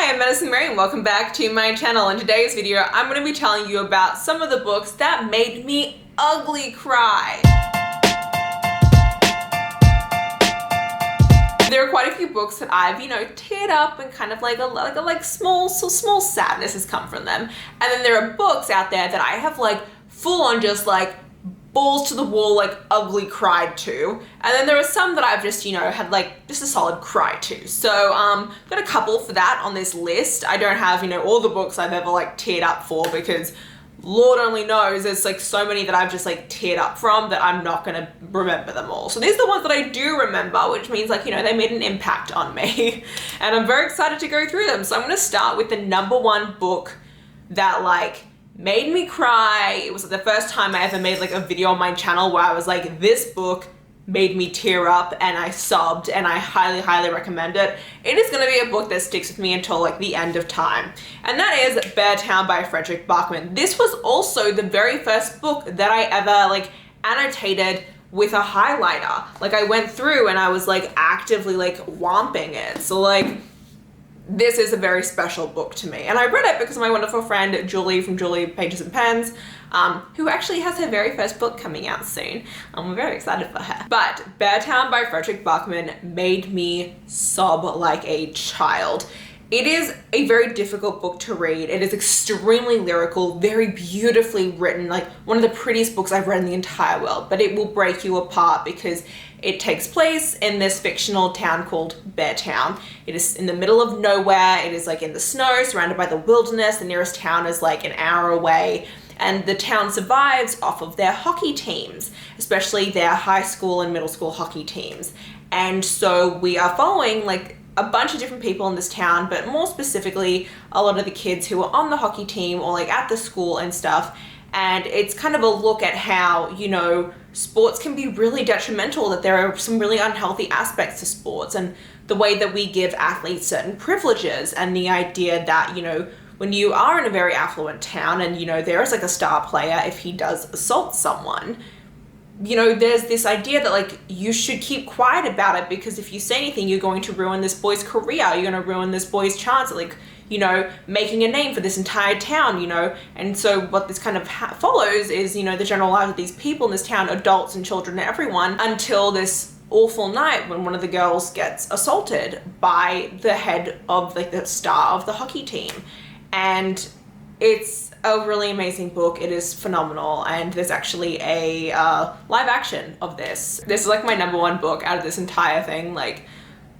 Hi, I'm Madison Mary and welcome back to my channel. In today's video, I'm going to be telling you about some of the books that made me ugly cry. There are quite a few books that I've, teared up and kind of like small sadness has come from them. And then there are books out there that I have full on just balls to the wall, ugly cried to. And then there are some that I've just, had just a solid cry to. So, got a couple for that on this list. I don't have, all the books I've ever teared up for because Lord only knows there's so many that I've just teared up from that I'm not gonna remember them all. So these are the ones that I do remember, which means they made an impact on me. And I'm very excited to go through them. So I'm gonna start with the #1 book that made me cry. It was the first time I ever made a video on my channel where I was this book made me tear up and I sobbed, and I highly recommend it. It is going to be a book that sticks with me until the end of time. And that is Beartown by Fredrik Backman. This was also the very first book that I ever annotated with a highlighter. I went through and I was actively whomping it. So this is a very special book to me. And I read it because of my wonderful friend Julie from Julie Pages and Pens, who actually has her very first book coming out soon. I'm very excited for her. But Beartown by Fredrik Backman made me sob like a child. It is a very difficult book to read. It is extremely lyrical, very beautifully written, one of the prettiest books I've read in the entire world, but it will break you apart because it takes place in this fictional town called Beartown. It is in the middle of nowhere. It is in the snow, surrounded by the wilderness. The nearest town is an hour away. And the town survives off of their hockey teams, especially their high school and middle school hockey teams. And so we are following a bunch of different people in this town, but more specifically, a lot of the kids who are on the hockey team or at the school and stuff. And it's kind of a look at how, sports can be really detrimental, that there are some really unhealthy aspects to sports, and the way that we give athletes certain privileges, and the idea that, when you are in a very affluent town and, there is a star player, if he does assault someone, there's this idea that you should keep quiet about it, because if you say anything, you're going to ruin this boy's career. You're going to ruin this boy's chance at making a name for this entire town, And so what this kind of follows is, the general lives of these people in this town, adults and children and everyone, until this awful night when one of the girls gets assaulted by the head of the star of the hockey team. And it's a really amazing book. It is phenomenal, and there's actually a live action of this. This is my #1 book out of this entire thing,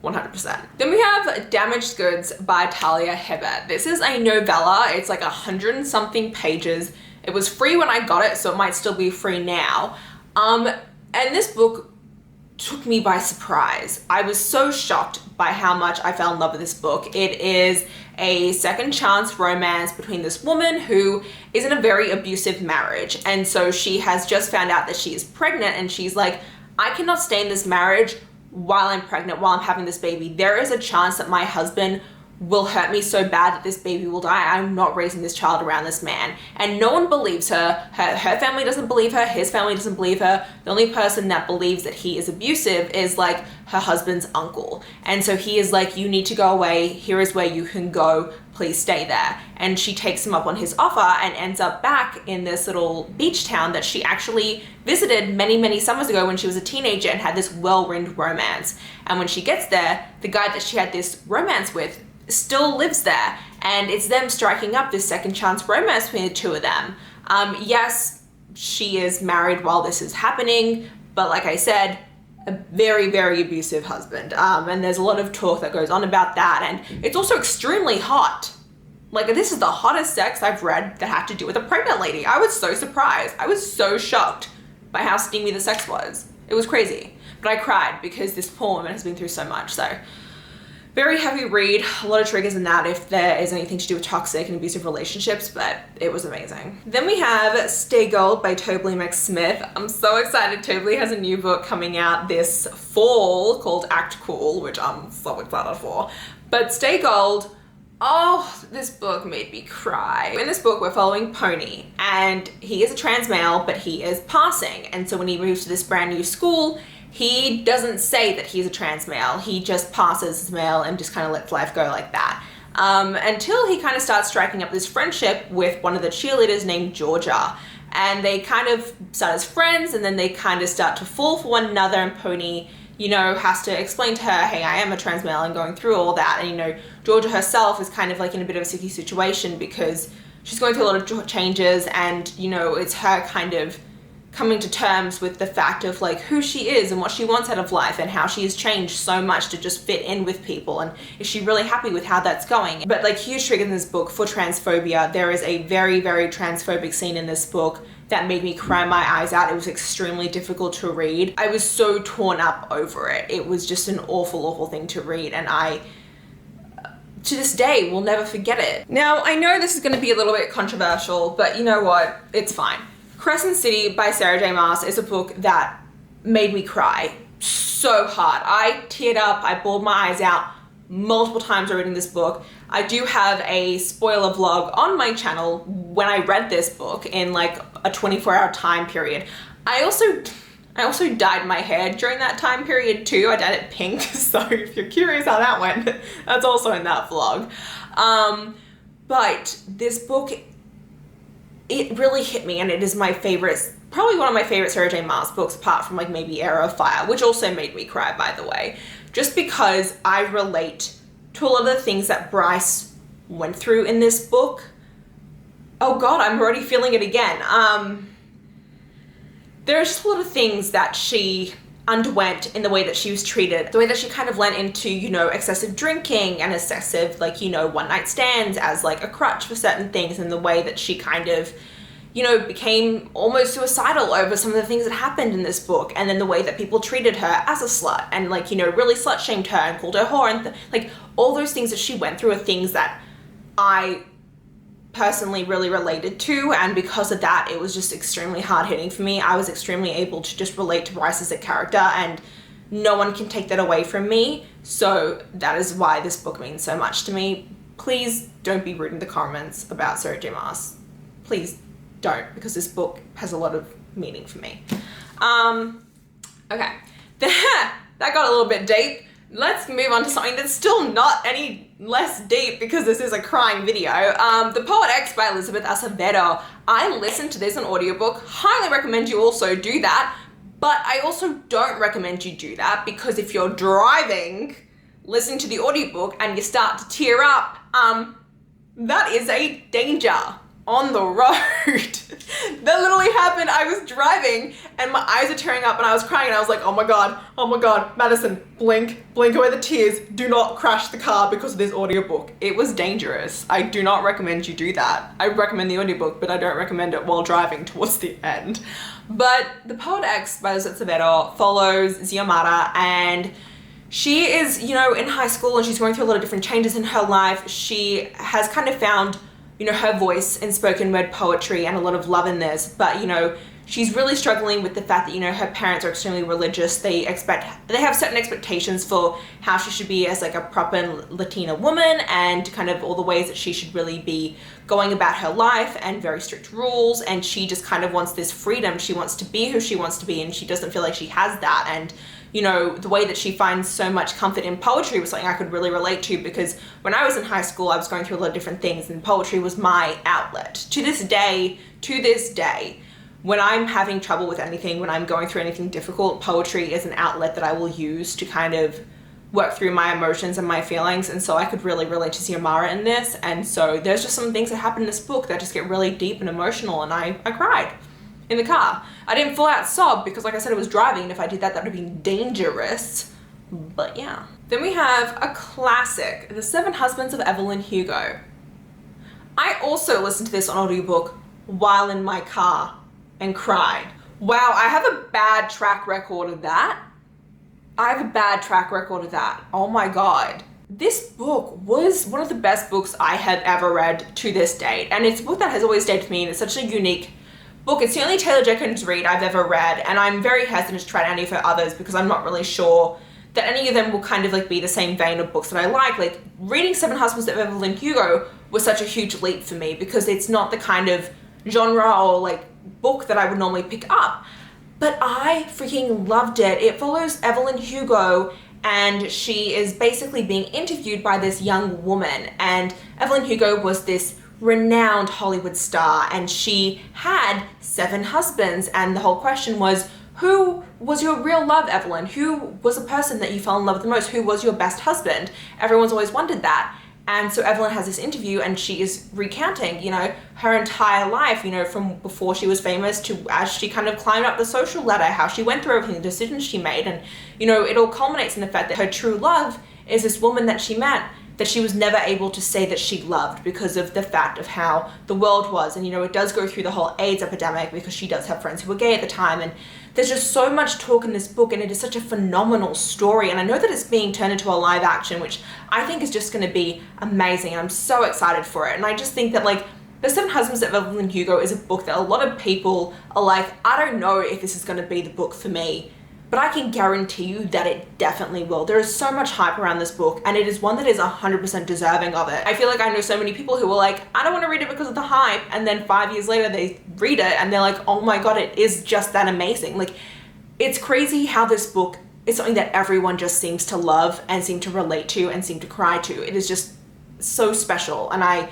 100%. Then we have Damaged Goods by Talia Hibbert. This is a novella. It's 100 and something pages. It was free when I got it, so it might still be free now. And this book took me by surprise. I was so shocked by how much I fell in love with this book. It is a second chance romance between this woman who is in a very abusive marriage. And so she has just found out that she is pregnant, and she's I cannot stay in this marriage while I'm pregnant, while I'm having this baby. There is a chance that my husband will hurt me so bad that this baby will die. I'm not raising this child around this man. And no one believes her. Her family doesn't believe her. His family doesn't believe her. The only person that believes that he is abusive is her husband's uncle. And so he is you need to go away. Here is where you can go. Please stay there. And she takes him up on his offer and ends up back in this little beach town that she actually visited many summers ago when she was a teenager and had this whirlwind romance. And when she gets there, the guy that she had this romance with still lives there, and it's them striking up this second chance romance between the two of them. Yes, she is married while this is happening, but like I said, a very abusive husband. And there's a lot of talk that goes on about that, and it's also extremely hot. This is the hottest sex I've read that had to do with a pregnant lady. I was so surprised. I was so shocked by how steamy the sex was. It was crazy. But I cried because this poor woman has been through so much, so very heavy read, a lot of triggers in that if there is anything to do with toxic and abusive relationships, but it was amazing. Then we have Stay Gold by Tobley McSmith. I'm so excited. Tobley has a new book coming out this fall called Act Cool, which I'm so excited for. But Stay Gold, oh, this book made me cry. In this book, we're following Pony, and he is a trans male, but he is passing. And so when he moves to this brand new school, he doesn't say that he's a trans male. He just passes as male and just kind of lets life go like that. until he kind of starts striking up this friendship with one of the cheerleaders named Georgia. And they kind of start as friends, and then they kind of start to fall for one another, and Pony, you know, has to explain to her, hey, I am a trans male, and going through all that. And, you know, Georgia herself is kind of like in a bit of a sticky situation because she's going through a lot of changes, and, you know, it's her kind of coming to terms with the fact of like who she is and what she wants out of life, and how she has changed so much to just fit in with people, and is she really happy with how that's going. But like, huge trigger in this book for transphobia. There is a very, very transphobic scene in this book that made me cry my eyes out. It was extremely difficult to read. I was so torn up over it. It was just an awful, awful thing to read, and I, to this day, will never forget it. Now, I know this is going to be a little bit controversial, but you know what? It's fine. Crescent City by Sarah J Maas is a book that made me cry so hard. I teared up, I bawled my eyes out multiple times reading this book. I do have a spoiler vlog on my channel when I read this book in like a 24-hour time period. I also dyed my hair during that time period too. I dyed it pink, so if you're curious how that went, that's also in that vlog. But this book, it really hit me, and it is my favorite, probably one of my favorite Sarah J Maas books, apart from like maybe Era of Fire, which also made me cry, by the way, just because I relate to a lot of the things that Bryce went through in this book. Oh God, I'm already feeling it again. There's just a lot of things that she underwent in the way that she was treated, the way that she kind of went into, you know, excessive drinking and excessive, like, you know, one night stands as like a crutch for certain things, and the way that she kind of, you know, became almost suicidal over some of the things that happened in this book, and then the way that people treated her as a slut, and like, you know, really slut shamed her and called her whore, and like all those things that she went through are things that I personally really related to, and because of that, it was just extremely hard hitting for me. I was extremely able to just relate to Bryce as a character, and no one can take that away from me. So that is why this book means so much to me. Please don't be rude in the comments about Sarah J Maas. Please don't, because this book has a lot of meaning for me. Okay, that got a little bit deep. Let's move on to something that's still not any less deep, because this is a crying video. The Poet X by Elizabeth Acevedo. I listened to this on audiobook. Highly recommend you also do that, but I also don't recommend you do that, because if you're driving, listening to the audiobook, and you start to tear up, that is a danger on the road. That literally happened. I was driving and my eyes are tearing up and I was crying, and I was like, oh my God, Madison, blink away the tears. Do not crash the car because of this audiobook. It was dangerous. I do not recommend you do that. I recommend the audiobook, but I don't recommend it while driving towards the end. But The Poet X by Elizabeth Acevedo follows Xiomara, and she is, you know, in high school, and she's going through a lot of different changes in her life. She has kind of found, you know, her voice in spoken word poetry and a lot of love in this, but, you know, she's really struggling with the fact that, you know, her parents are extremely religious. They have certain expectations for how she should be as like a proper Latina woman, and kind of all the ways that she should really be going about her life, and very strict rules, and she just kind of wants this freedom. She wants to be who she wants to be, and she doesn't feel like she has that. And, you know, the way that she finds so much comfort in poetry was something I could really relate to, because when I was in high school, I was going through a lot of different things, and poetry was my outlet. To this day, when I'm having trouble with anything, when I'm going through anything difficult, poetry is an outlet that I will use to kind of work through my emotions and my feelings. And so I could really relate to Xiomara in this. And so there's just some things that happen in this book that just get really deep and emotional, and I cried in the car. I didn't full out sob because, like I said, I was driving, and if I did that, that would have been dangerous. But yeah. Then we have a classic, The Seven Husbands of Evelyn Hugo. I also listened to this on audiobook while in my car and cried. Wow, I have a bad track record of that. Oh my God. This book was one of the best books I have ever read to this date, and it's a book that has always stayed with me, and it's such a unique book. It's the only Taylor Jenkins read I've ever read, and I'm very hesitant to try any of her others because I'm not really sure that any of them will kind of like be the same vein of books that I like. Like, reading Seven Husbands of Evelyn Hugo was such a huge leap for me because it's not the kind of genre or like book that I would normally pick up. But I freaking loved it. It follows Evelyn Hugo and she is basically being interviewed by this young woman. And Evelyn Hugo was this renowned Hollywood star, and she had 7 husbands, and the whole question was, who was your real love, Evelyn? Who was the person that you fell in love with the most? Who was your best husband? Everyone's always wondered that. And so Evelyn has this interview, and she is recounting, you know, her entire life, you know, from before she was famous to as she kind of climbed up the social ladder, how she went through everything, the decisions she made. And, you know, it all culminates in the fact that her true love is this woman that she met that she was never able to say that she loved because of the fact of how the world was. And, you know, it does go through the whole AIDS epidemic because she does have friends who were gay at the time. And there's just so much talk in this book, and it is such a phenomenal story. And I know that it's being turned into a live action, which I think is just going to be amazing. I'm so excited for it. And I just think that, like, The 7 Husbands of Evelyn Hugo is a book that a lot of people are like, I don't know if this is going to be the book for me, but I can guarantee you that it definitely will. There is so much hype around this book, and it is one that is 100% deserving of it. I feel like I know so many people who are like, I don't want to read it because of the hype, and then 5 years later they read it and they're like, oh my god, it is just that amazing. Like, it's crazy how this book is something that everyone just seems to love and seem to relate to and seem to cry to. It is just so special, and I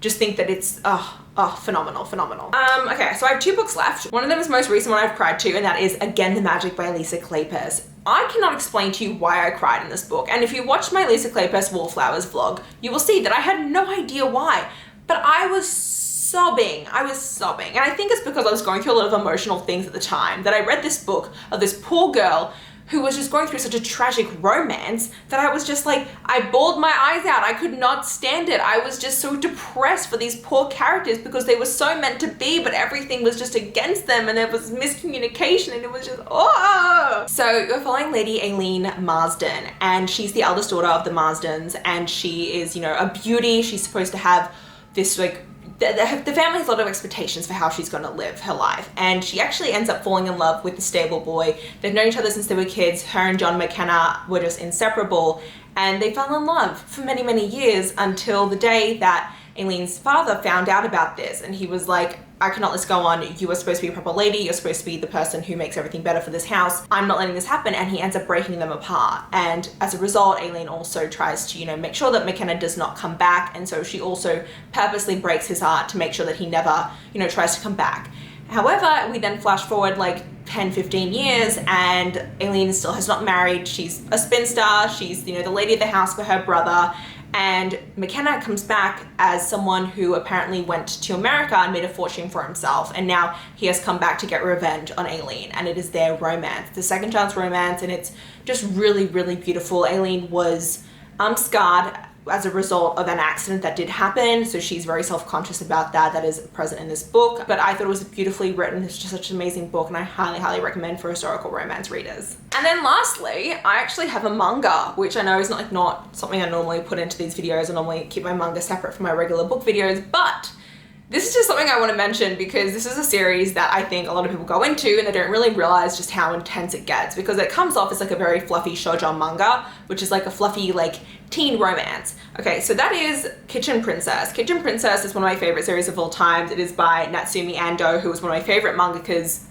just think that it's phenomenal. Okay, so I have 2 books left. One of them is the most recent one I've cried to, and that is Again the Magic by ɪḻsᴛᴏᴏᴅᴅ. I cannot explain to you why I cried in this book, and if you watch my ɪḻsᴛᴏᴏᴅᴅ Wallflowers vlog, you will see that I had no idea why, but I was sobbing. And I think it's because I was going through a lot of emotional things at the time, that I read this book of this poor girl who was just going through such a tragic romance that I was just like, I bawled my eyes out. I could not stand it. I was just so depressed for these poor characters because they were so meant to be, but everything was just against them, and there was miscommunication, and it was just, oh! So you're following Lady Aileen Marsden, and she's the eldest daughter of the Marsdens, and she is, you know, a beauty. She's supposed to have this, like, the family has a lot of expectations for how she's going to live her life, and she actually ends up falling in love with the stable boy. They've known each other since they were kids. Her and John McKenna were just inseparable, and they fell in love for many, many years until the day that Aileen's father found out about this, and he was like, I cannot let this go on. You are supposed to be a proper lady. You're supposed to be the person who makes everything better for this house. I'm not letting this happen. And he ends up breaking them apart. And as a result, Aileen also tries to, you know, make sure that McKenna does not come back. And so she also purposely breaks his heart to make sure that he never, you know, tries to come back. However, we then flash forward like 10, 15 years, and Aileen still has not married. She's a spinster. She's, you know, the lady of the house for her brother. And McKenna comes back as someone who apparently went to America and made a fortune for himself, and now he has come back to get revenge on Aileen, and it is their romance, the second chance romance, and it's just really, really beautiful. Aileen was scarred as a result of an accident that did happen, so she's very self-conscious about that. That is present in this book, but I thought it was beautifully written. It's just such an amazing book, and I highly, highly recommend for historical romance readers. And then lastly, I actually have a manga, which I know is not something I normally put into these videos. I normally keep my manga separate from my regular book videos, but this is just something I want to mention because this is a series that I think a lot of people go into and they don't really realize just how intense it gets, because it comes off as like a very fluffy shoujo manga, which is like a fluffy like teen romance. Okay, so that is Kitchen Princess. Kitchen Princess is one of my favorite series of all time. It is by Natsumi Ando, who is one of my favorite mangakas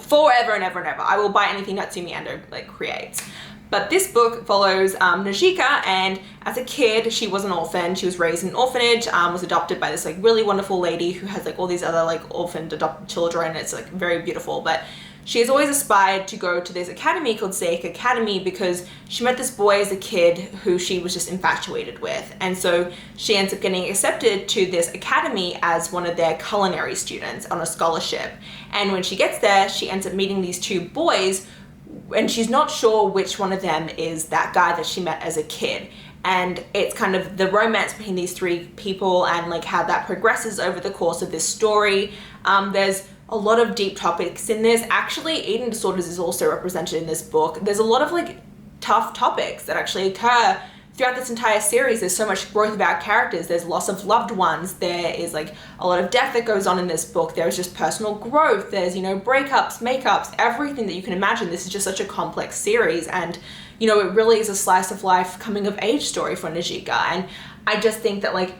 forever and ever and ever. I will buy anything Natsumi Ando like creates. But this book follows Najika, and as a kid, she was an orphan. She was raised in an orphanage, was adopted by this like really wonderful lady who has like all these other like orphaned adopted children. It's like very beautiful, but she has always aspired to go to this academy called Seik Academy because she met this boy as a kid who she was just infatuated with. And so she ends up getting accepted to this academy as one of their culinary students on a scholarship. And when she gets there, she ends up meeting these 2 boys, and she's not sure which one of them is that guy that she met as a kid. And it's kind of the romance between these 3 people and like how that progresses over the course of this story. There's a lot of deep topics in this. Actually, eating disorders is also represented in this book. There's a lot of like tough topics that actually occur throughout this entire series. There's so much growth about characters. There's loss of loved ones. There is like a lot of death that goes on in this book. There's just personal growth. There's, you know, breakups, makeups, everything that you can imagine. This is just such a complex series, and you know, it really is a slice of life coming of age story for Najika. And I just think that like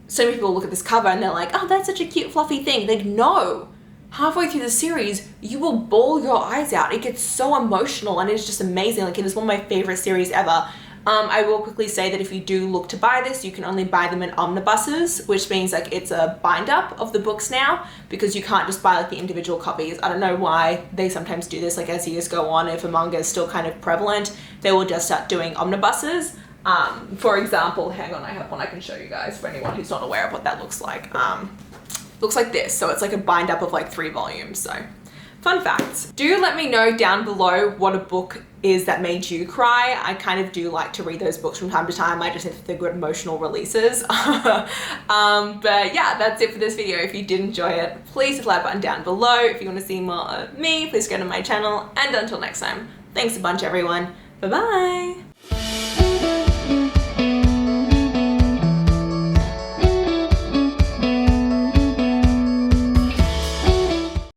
so many people look at this cover and they're like, oh, that's such a cute fluffy thing. Like, no, halfway through the series, you will bawl your eyes out. It gets so emotional and it's just amazing. Like, it is one of my favorite series ever. I will quickly say that if you do look to buy this, you can only buy them in omnibuses, which means like it's a bind up of the books now, because you can't just buy like the individual copies. I don't know why they sometimes do this, like as years go on, if a manga is still kind of prevalent, they will just start doing omnibuses. For example, hang on, I have one I can show you guys for anyone who's not aware of what that looks like. Looks like this, so it's like a bind up of like 3 volumes, so. Fun facts. Do let me know down below what a book is that made you cry. I kind of do like to read those books from time to time. I just think they're good emotional releases. But yeah, that's it for this video. If you did enjoy it, please hit the like button down below. If you want to see more of me, please go to my channel. And until next time, thanks a bunch, everyone. Bye-bye.